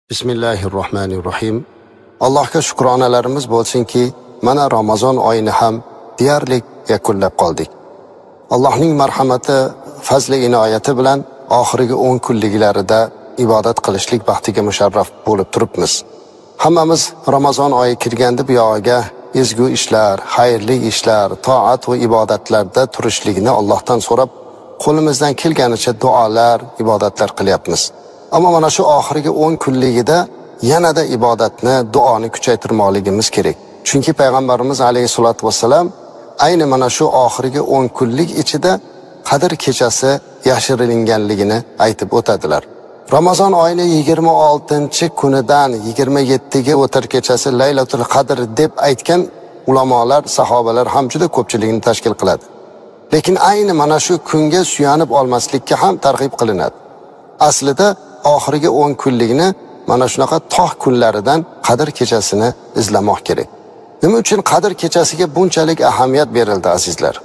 Bismillahirrohmanirrohim. Allohga shukronalarimiz bo'lsinki, mana Ramazon oyini ham deyarli yakunlab qoldik. Allohning marhamati, fazli inoyati bilan oxirgi 10 kunliklarida ibodat qilishlik baxtiga musharraf bo'lib turibmiz. Hammamiz Ramazon oyi kirganda bu yo'g'iga ezgu ishlar, xayrli ishlar, toat va ibodatlarda turishlikni Allohdan so'rab, qo'limizdan kelganicha duolar, ibodatlar qilyapmiz. Ammo mana shu oxirgi 10 kunligida yanada ibodatni, duoni kuchaytirmoqligimiz kerak. Chunki payg'ambarimiz alayhisolatu vassalam ayni mana shu oxirgi 10 kunlik ichida Qadr kechasi yashiringanligini aytib o'tadilar. Ramazon oyini 26-kunidan 27ga o'tar kechasi Laylatul Qadr deb aytgan ulamolar, sahobalar ham juda ko'pchilikni tashkil qiladi. Lekin ayni mana shu kunga suyanib olmaslikka ham targ'ib qilinadi. Aslida oxirgi 10 kunlikni mana shunaqa tog' kunlaridan Qadr kechasini izlamoq kerak. Nima uchun Qadr kechasiga bunchalik ahamiyat berildi azizlar?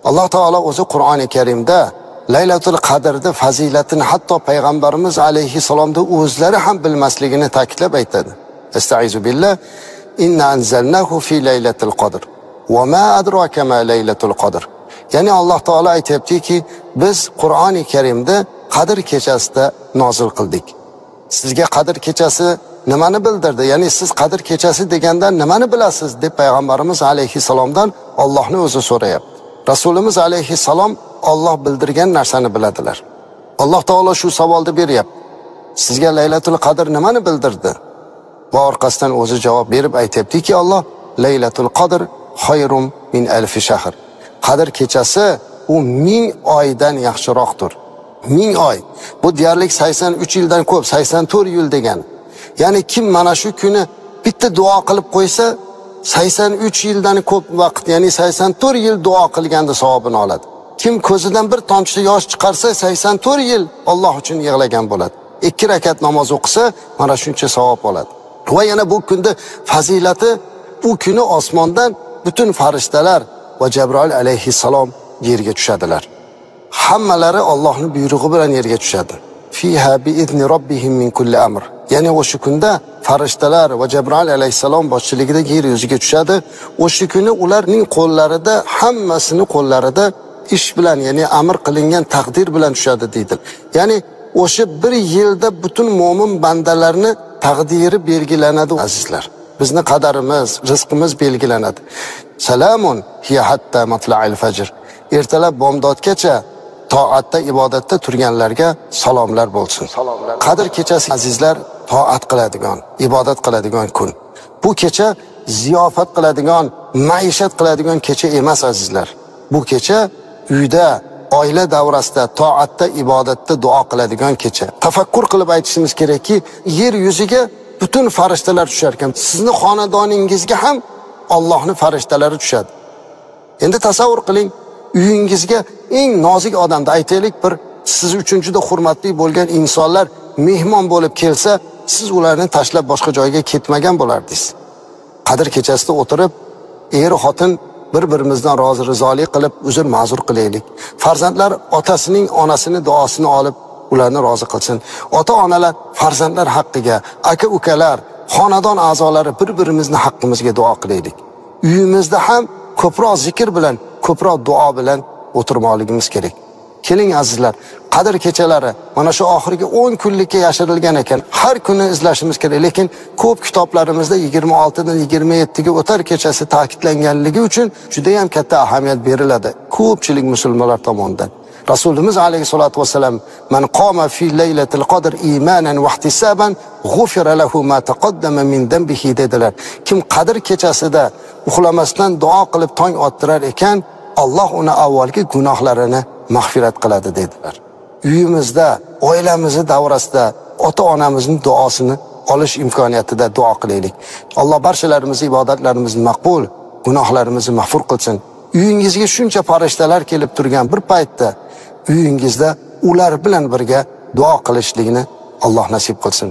Alloh taolo o'zi Qur'oni Karimda Laylatul Qadrda fazilatini hatto payg'ambarimiz alayhisalomda o'zlari ham bilmasligini ta'kidlab aytadi. Estaizu billah, inna anzalnahu fi laylatil qadr va ma adraka ma laylatul qadr. Ya'ni Alloh taolo aytayaptiki, biz Qur'oni Karimda Qadr kechasida nozil qildik. Sizga Qadr kechasi nimani bildirdi? Ya'ni siz Qadr kechasi degandan nimani bilasiz deb payg'ambarimiz alayhisalomdan Allohni o'zi so'rayapti. Rasulimiz alayhisalom Alloh bildirgan narsani biladilar. Alloh taolo shu savolni beryapti. Sizga Laylatul Qadr nimani bildirdi? Va orqasidan o'zi javob berib aytayaptiki, Alloh Laylatul Qadr xayrum min alf shahr. Qadr kechasi u 1000 oydan yaxshiroqdir. 1000 oy. Bu deyarli 83 yildan ko'p, 84 yil degan. Ya'ni kim mana shu kuni bitta duo qilib qo'ysa, 83 yildan ko'p vaqt, ya'ni 84 yil duo qilganda savobini oladi. Kim ko'zidan bir tomchi yosh chiqarsa, 84 yil Alloh uchun yig'lagan bo'ladi. 2 rakat namoz o'qisa, mana shuncha savob oladi. Va yana bu kunda fazilati, bu kuni osmondan butun farishtalar va Jabroil alayhissalom yerga tushadilar. Hammalari Allohning buyrug'i bilan yerga tushadi. Fiha bi izni robbihim min kulli amr. Ya'ni o'sha kunda farishtalar va Jabroil alayhissalom boshchiligida yer yuziga tushadi. O'sha kuni ularning qo'llarida, hammasini qo'llarida ish bilan, ya'ni amr qilingan taqdir bilan tushadi deydi. Ya'ni o'sha bir yilda butun mo'min bandalarni taqdiri belgilanadi azizlar. Bizni qadarimiz, rizqimiz belgilanadi. Salamun hiya hatta matla'il fajr. Ertalab bomdodgacha toatda, ibodatda turganlarga salomlar bo'lsin. Qadr kechasi azizlar toat qiladigan, ibodat qiladigan kun. Bu kecha ziyofat qiladigan, maishat qiladigan kecha emas azizlar. Bu kecha uyda, oila davrasida, toatda, ibodatda duo qiladigan kecha. Tafakkur qilib aytishimiz kerakki, yer yuziga butun farishtalar tushar ekan. Sizning xonadoningizga ham Allohning farishtalari tushadi. Endi tasavvur qiling, uyingizga eng nozik odamni aytaylik, bir siz uchun juda hurmatli bo'lgan insonlar mehmon bo'lib kelsa, siz ularni tashlab boshqa joyga ketmagan bo'lardingiz. Qadr kechasida o'tirib, xotin bir-birimizdan rizolik qilib, uzr ma'zur qilaylik. Farzandlar otasining, onasining duosini olib, ularni rozi qilsin. Ota-onalar farzandlar haqqiga, aka-ukalar, xonadon a'zolari bir-birimizni haqqimizga duo qilaylik. Uyimizda ham ko'proq zikr bilan, ko'proq duo bilan o'tirmoqligimiz kerak. Keling azizlar, Qadr kechalari mana shu oxirgi 10 kunlikka yashirilgan ekan. Har kuni izlashimiz kerak, lekin ko'p kitoblarimizda 26dan 27ga o'tar kechasi ta'kidlanganligi uchun juda ham katta ahamiyat beriladi ko'pchilik musulmonlar tomonidan. Rasulimiz alayhisolatu vasallam man qoma fi laylatil qadr imanan va ihtisaban g'ufira lahu ma taqaddama min dambihi dedilar. Kim Qadr kechasida uxlamasdan duo qilib tong ottirar ekan, Alloh uni avvalgi gunohlarini mag'firat qiladi dedilar. Uyimizda, oilamizning davrasida ota-onamizning duosini olish imkoniyatida duo qilaylik. Alloh barchalarimizni ibodatlarimizni maqbul, gunohlarimizni mag'fur qilsin. Uyingizga shuncha farishtalar kelib turgan bir paytda uyingizda ular bilan birga duo qilishlikni Alloh nasib qilsin.